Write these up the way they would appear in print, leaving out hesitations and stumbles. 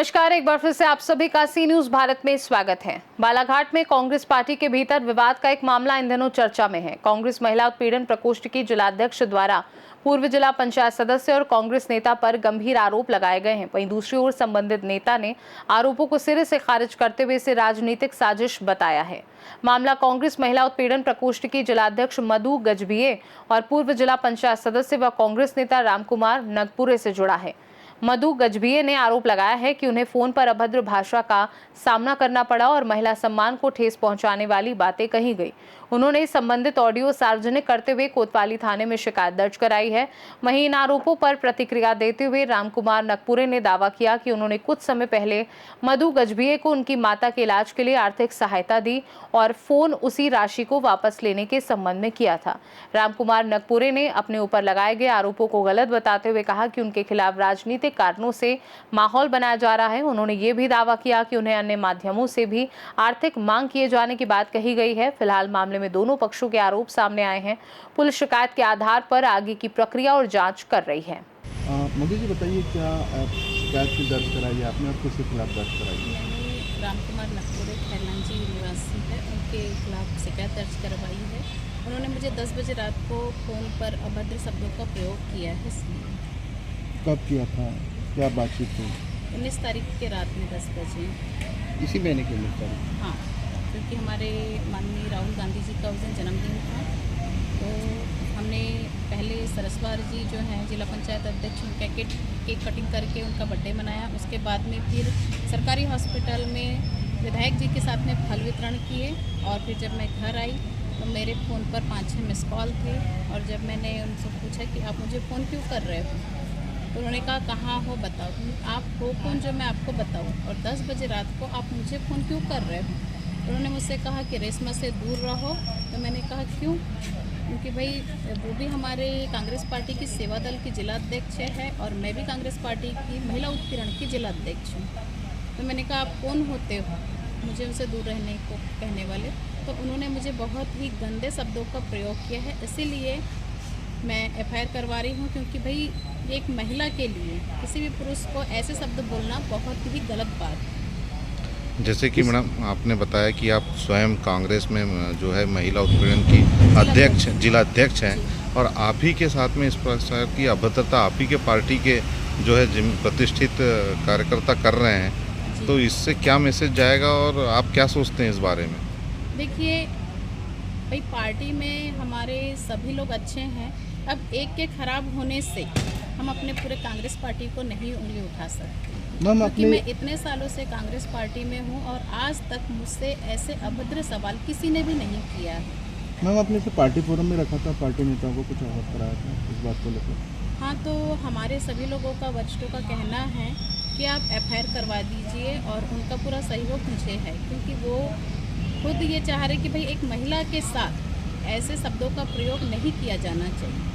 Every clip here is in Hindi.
नमस्कार, एक बार फिर से आप सभी का सी न्यूज भारत में स्वागत है। बालाघाट में कांग्रेस पार्टी के भीतर विवाद का एक मामला इन दिनों चर्चा में है। कांग्रेस महिला उत्पीड़न प्रकोष्ठ की जिलाध्यक्ष द्वारा पूर्व जिला पंचायत सदस्य और कांग्रेस नेता पर गंभीर आरोप लगाए गए हैं। वहीं दूसरी ओर संबंधित नेता ने आरोपों को सिरे से खारिज करते हुए इसे राजनीतिक साजिश बताया है। मामला कांग्रेस महिला उत्पीड़न प्रकोष्ठ की जिलाध्यक्ष मधु गजभिये और पूर्व जिला पंचायत सदस्य व कांग्रेस नेता रामकुमार नगपुरे से जुड़ा है। मधु गजभिये ने आरोप लगाया है कि उन्हें फोन पर अभद्र भाषा का सामना करना पड़ा और महिला सम्मान को ठेस पहुंचाने वाली बातें कही गई। उन्होंने संबंधित ऑडियो सार्वजनिक करते हुए कोतवाली थाने में शिकायत दर्ज कराई है। वहीं इन आरोपों पर प्रतिक्रिया देते हुए रामकुमार नगपुरे ने दावा किया कि उन्होंने कुछ समय पहले मधु गजभिये को उनकी माता के इलाज के लिए आर्थिक सहायता दी और फोन उसी राशि को वापस लेने के संबंध में किया था। रामकुमार नगपुरे ने अपने ऊपर लगाए गए आरोपों को गलत बताते हुए कहा कि उनके खिलाफ राजनीतिक कारणों से माहौल बनाया जा रहा है। उन्होंने ये भी दावा किया कि उन्हें अन्य माध्यमों से भी आर्थिक मांग किए जाने की बात कही गई है। फिलहाल मामले में दोनों पक्षों के आरोप सामने आए हैं। पुलिस शिकायत के आधार पर आगे की प्रक्रिया और जांच कर रही है। मोदी जी बताइए, क्या शिकायत की दर्ज कराई है आपने और किसके खिलाफ दर्ज कराई है? रामकुमार नगपुरे खैरलांजी निवासी है, उनके खिलाफ शिकायत दर्ज करवाई है। उन्होंने मुझे 10 बजे रात को फ़ोन पर अभद्र शब्दों का प्रयोग किया है। इसलिए कब किया था, क्या बातचीत हुई? 19 तारीख के रात में 10 बजे। इसी महीने के 19 तारीख? हाँ, क्योंकि हमारे माननीय राहुल गांधी जी का उस दिन जन्मदिन था, तो हमने पहले सरस्वार जी जो हैं जिला पंचायत अध्यक्ष, उनका केक कटिंग करके उनका बर्थडे मनाया। उसके बाद में फिर सरकारी हॉस्पिटल में विधायक जी के साथ में फल वितरण किए और फिर जब मैं घर आई तो मेरे फ़ोन पर 5-6 मिस कॉल थे। और जब मैंने उनसे पूछा कि आप मुझे फ़ोन क्यों कर रहे हो, तो उन्होंने कहा कहाँ हो बताओ, आप हो कौन जो मैं आपको बताऊँ, और 10 बजे रात को आप मुझे फ़ोन क्यों कर रहे हो। उन्होंने मुझसे कहा कि रेशमा से दूर रहो। तो मैंने कहा क्यों, क्योंकि भाई वो भी हमारे कांग्रेस पार्टी की सेवा दल की जिलाध्यक्ष है और मैं भी कांग्रेस पार्टी की महिला उत्पीड़न की जिलाध्यक्ष हूँ। तो मैंने कहा आप कौन होते हो मुझे उनसे दूर रहने को कहने वाले। तो उन्होंने मुझे बहुत ही गंदे शब्दों का प्रयोग किया है। इसीलिए मैं FIR करवा रही हूँ, क्योंकि भाई एक महिला के लिए किसी भी पुरुष को ऐसे शब्द बोलना बहुत ही गलत बात है। जैसे कि मैडम आपने बताया कि आप स्वयं कांग्रेस में जो है महिला उत्पीड़न की अध्यक्ष जिलाध्यक्ष हैं और आप ही के साथ में इस प्रकार की अभद्रता आप ही के पार्टी के जो है प्रतिष्ठित कार्यकर्ता कर रहे हैं, तो इससे क्या मैसेज जाएगा और आप क्या सोचते हैं इस बारे में? देखिए भाई, पार्टी में हमारे सभी लोग अच्छे हैं। अब एक के खराब होने से हम अपने पूरे कांग्रेस पार्टी को नहीं उंगली उठा सकते, क्योंकि मैं इतने सालों से कांग्रेस पार्टी में हूं और आज तक मुझसे ऐसे अभद्र सवाल किसी ने भी नहीं किया है। मैम, आपने इसे पार्टी फोरम में रखा था, पार्टी नेताओं को कुछ अवगत कराया था इस बात को लेकर? हाँ, तो हमारे सभी लोगों का, वरिष्ठों का कहना है कि आप FIR करवा दीजिए और उनका पूरा सहयोग मुझे है, क्योंकि वो खुद ये चाह रहे कि भाई एक महिला के साथ ऐसे शब्दों का प्रयोग नहीं किया जाना चाहिए।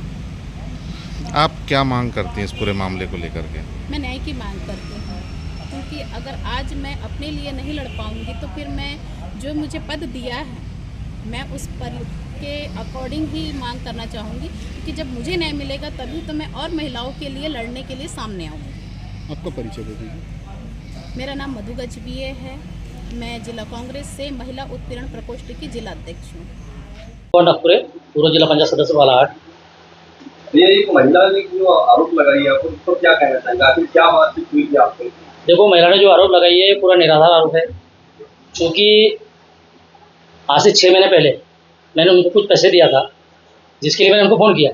आप क्या मांग करती हैं इस पूरे मामले को लेकर के? मैं न्याय की मांग करती हूँ, क्योंकि अगर आज मैं अपने लिए नहीं लड़ पाऊँगी तो फिर मैं जो मुझे पद दिया है मैं उस पद के अकॉर्डिंग ही मांग करना चाहूँगी, क्योंकि जब मुझे न्याय मिलेगा तभी तो मैं और महिलाओं के लिए लड़ने के लिए सामने आऊँगी। आपका परिचय दे दीजिए। मेरा नाम मधु गजभिये है, मैं जिला कांग्रेस से महिला उत्पीड़न प्रकोष्ठ की जिलाध्यक्ष हूँ। नगपुरे, पूर्व जिला पंचायत सदस्य बालाघाट। ये एक महिला ने जो आरोप लगाई है, उसको क्या कहना चाहिए, आखिर क्या बातचीत हुई थी आपसे? देखो, महिला ने जो आरोप लगाई है पूरा निराधार आरोप है, क्योंकि आज से 6 महीने पहले मैंने उनको कुछ पैसे दिया था, जिसके लिए मैंने उनको फ़ोन किया।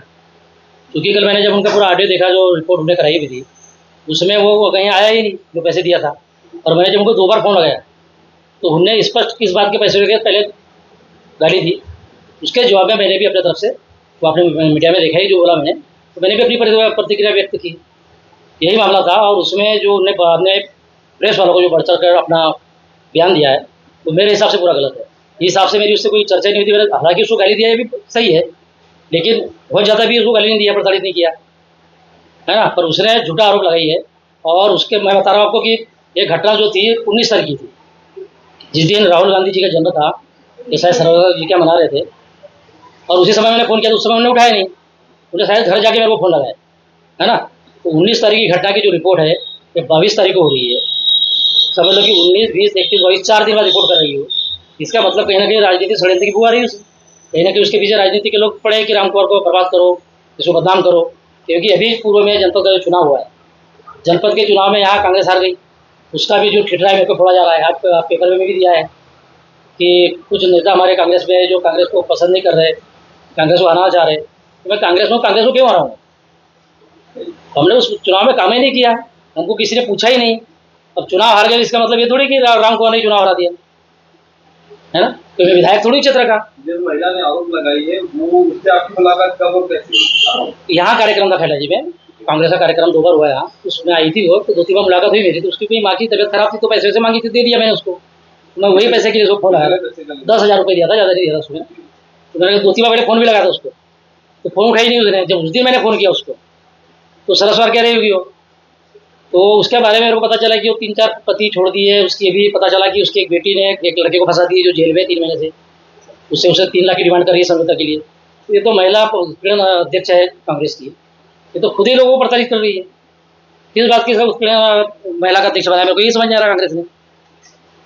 क्योंकि कल मैंने जब उनका पूरा ऑडियो देखा, जो रिपोर्ट उन्हें कराई हुई थी, उसमें वो कहीं आया ही नहीं जो पैसे दिया था। और मैंने जब उनको 2 बार फ़ोन लगाया तो उनने स्पष्ट किस बात के पैसे लेके पहले गाली दी। उसके जवाब में मैंने भी अपने तरफ से, तो आपने मीडिया में देखा ही जो बोला मैंने, तो मैंने भी अपनी प्रतिक्रिया व्यक्त की। यही मामला था। और उसमें जो उन्हें बाद में प्रेस वालों को जो बढ़ चढ़ कर अपना बयान दिया है, तो मेरे हिसाब से पूरा गलत है। इस हिसाब से मेरी उससे कोई चर्चा नहीं हुई थी। हालांकि उसको गाली दिया है भी सही है, लेकिन बहुत ज़्यादा भी उसको गाली नहीं दिया, प्रताड़ित नहीं किया है ना। पर उसने झूठा आरोप लगाई है। और उसके मैं बता रहा हूँ आपको कि ये घटना जो थी 19 तारीख की थी, जिस दिन राहुल गांधी जी का जन्म था, ये शायद सर्वदलीय जी क्या मना रहे थे। और उसी समय मैंने फ़ोन किया तो उस समय उन्होंने उठाया नहीं, उन्हें शायद घर जाके मेरे को फ़ोन लगाया, है ना। तो 19 तारीख की घटना की जो रिपोर्ट है ये 22 तारीख को हो रही है। समझ लो कि 19, 20, 21, 22, 4 दिन बाद रिपोर्ट कर रही हो, इसका मतलब कहीं ना कहीं राजनीतिक षड्यंत्र की बुआ रही है उसे। कहीं ना कहीं उसके पीछे राजनीति के लोग पड़े कि राम कुमार को बर्बाद करो, इसको बदनाम करो। क्योंकि अभी पूर्व में जनपद का जो चुनाव हुआ है, जनपद के चुनाव में यहाँ कांग्रेस हार गई, उसका भी जो ठिठरा है मेरे को फोड़ा जा रहा है। आप पेपर में भी दिया है कि कुछ नेता हमारे कांग्रेस में जो कांग्रेस को पसंद नहीं कर रहे, कांग्रेस को हराना चाह रहे। तो मैं कांग्रेस को क्यों हराऊँ? हमने उस चुनाव में काम ही नहीं किया, हमको किसी ने पूछा ही नहीं। अब चुनाव हार गए इसका मतलब ये थोड़ी कि राम कुमार ने चुनाव हरा दिया, है ना? तो मैं विधायक थोड़ी क्षेत्र का। जिस महिला ने आरोप लगाई है वो उससे आपकी मुलाकात कब और कैसे? यहाँ कार्यक्रम था खैला जी में, कांग्रेस का कार्यक्रम 2 बार हुआ यहाँ, उसमें आई थी वो, तो 2-3 बार मुलाकात हुई मेरी। तो उसकी कोई माँ की तबीयत खराब थी तो पैसे वैसे मांगी थी, दे दिया मैंने उसको। मैं वही पैसे के लिए उसको फोन लगाया, 10,000 रुपये दिया था, ज़्यादा नहीं दिया था उसमें। तो मैंने 2-3 बार पहले फ़ोन भी लगाया था उसको, तो फ़ोन उठाई नहीं उसने। जब उस दिन मैंने फ़ोन किया उसको तो सरस्वार कह रही होगी वो। तो उसके बारे में मेरे को पता चला कि वो 3-4 पति छोड़ दिए। उसकी भी पता चला कि उसकी एक बेटी ने एक लड़के को फंसा दी जो जेल में 3 महीने से, उससे 3 लाख की डिमांड कर रही है समझौता के लिए। ये तो महिला उत्पीड़न अध्यक्ष है कांग्रेस की, ये तो खुद ही लोगों को प्रताड़ित कर रही है। किस बात की सब उत्पीड़न महिला का अध्यक्ष बनाया, मेरे को यही समझ नहीं आ रहा कांग्रेस ने।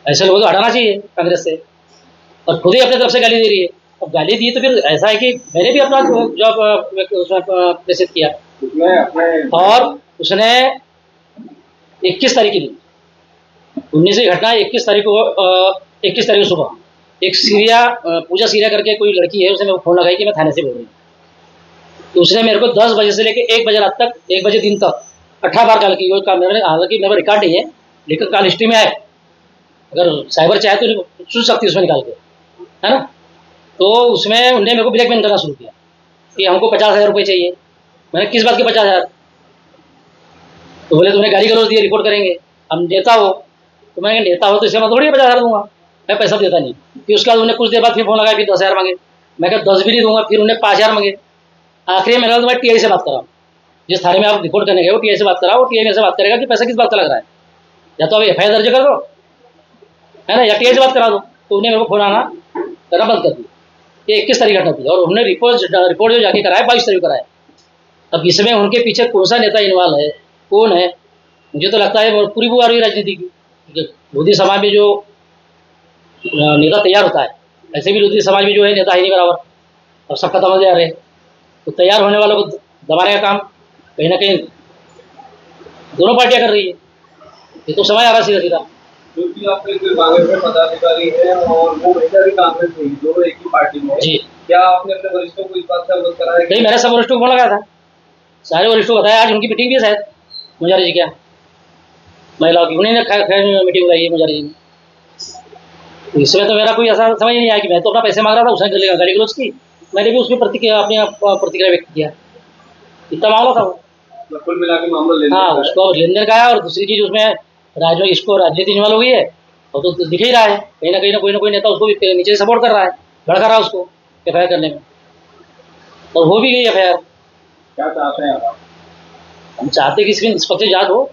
ऐसे लोगों को हटाना चाहिए कांग्रेस से, और खुद ही अपने तरफ से गाली दे रही है। अब गाली दी तो फिर ऐसा है कि मैंने भी अपना जॉब उसमें प्रेषित किया, उसमें अपने और उसने 21 तारीख की 19 की घटना, 21 तारीख को सुबह एक पूजा सीरिया करके कोई लड़की है, उसने मेरे को फ़ोन लगाई कि मैं थाने से बोल रही हूँ। तो उसने मेरे को 10 बजे से लेकर 1 बजे रात तक, 1 बजे दिन तक 18 बार कॉल की। वो हालांकि मेरा रिकॉर्ड नहीं है, लेकिन कॉल हिस्ट्री में आए, अगर साइबर चाहे तो सुन सकती है उसमें निकाल के, है ना? तो उसमें उन्होंने मेरे को ब्लैकमेल करना शुरू किया कि हमको 50,000 रुपये चाहिए। मैंने किस बात के 50,000? तो बोले तुमने गाली गलौज दिए, रिपोर्ट करेंगे, हम नेता हो। तो मैंने नेता हो तो इससे मैं थोड़ी 50,000 दूंगा, मैं पैसा देता नहीं। फिर उसके बाद उन्हें कुछ देर बाद फिर फोन लगाया, फिर 10,000 मांगे। मैं कहा 10 भी नहीं दूंगा, फिर उन्हें 5,000 मांगे। आखिरी में मैंने टीआई से बात करा, जिस थाने में आप रिपोर्ट करने गए वो टीआई से बात करा, वो टीआई मेरे से बात करेगा कि पैसा किस बात का लग रहा है, या तो आप FIR दर्ज कर दो, है ना, या टीआई से बात करा दो। तो उन्हें मेरे को फोन आना करना बंद कर दिया। ये 21 तारीख घटना थी, और उन्होंने रिपोर्ट जो जाके कराया 22 तारीख कराया। अब इसमें उनके पीछे कौन सा नेता इन्वॉल्व है, कौन है, मुझे तो लगता है पूरी बुआ रही राजनीति की। लोधी समाज में जो नेता तैयार होता है, ऐसे भी लोधी समाज में जो है नेता ही नहीं बराबर, और सब खत्म हो जा रहे हैं। तो तैयार होने वालों को दबाने का काम कहीं ना कहीं दोनों पार्टियां कर रही है। ये तो समय आ रहा सीधा सीधा। क्योंकि आपके जो कांग्रेस में पदाधिकारी है और वो महिला भी कांग्रेस में, दोनों एक ही पार्टी में जी, क्या आपने अपने वरिष्ठों को इस बात से अवगत कराया? नहीं, मैंने सब वरिष्ठों को फोन लगाया था, सारे वरिष्ठों को बताया। आज उनकी मीटिंग भी है शायद मुजारी जी, क्या महिलाओं की, उन्हीं ने मीटिंग बुलाई है मुजारी जी ने। इसमें तो मेरा कोई ऐसा समझ नहीं आया कि मैं तो अपना पैसे मांग रहा था, उसने गाली गलौज की, मैंने भी उसकी प्रतिक्रिया व्यक्त किया। इतना मामला था वो। कुल मिला के मामला लेने हाँ, उसको लेन देन का है, और दूसरी चीज उसमें इसको राजनीति इन्वॉल्व हो गई है, और तो दिख ही रहा है कहीं ना कोई नेता उसको नीचे से सपोर्ट कर रहा है, भड़का रहा है उसको FIR करने में, और हो भी गई FIR। क्या चाहते हैं आप? हम चाहते हैं कि इसकी निष्पक्ष जांच हो।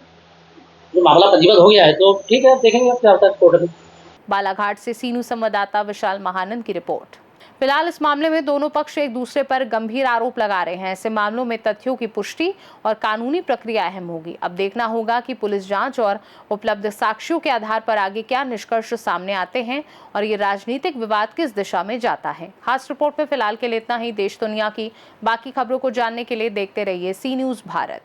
जो मामला पंजीबद्ध हो गया है तो ठीक है, देखेंगे अब क्या होता है कोर्ट में। बालाघाट से सीनू संवाददाता विशाल महानंद की रिपोर्ट। फिलहाल इस मामले में दोनों पक्ष एक दूसरे पर गंभीर आरोप लगा रहे हैं। ऐसे मामलों में तथ्यों की पुष्टि और कानूनी प्रक्रिया अहम होगी। अब देखना होगा कि पुलिस जांच और उपलब्ध साक्ष्यों के आधार पर आगे क्या निष्कर्ष सामने आते हैं और ये राजनीतिक विवाद किस दिशा में जाता है। खास रिपोर्ट में फिलहाल के लिए इतना ही। देश दुनिया की बाकी खबरों को जानने के लिए देखते रहिए सी न्यूज़ भारत।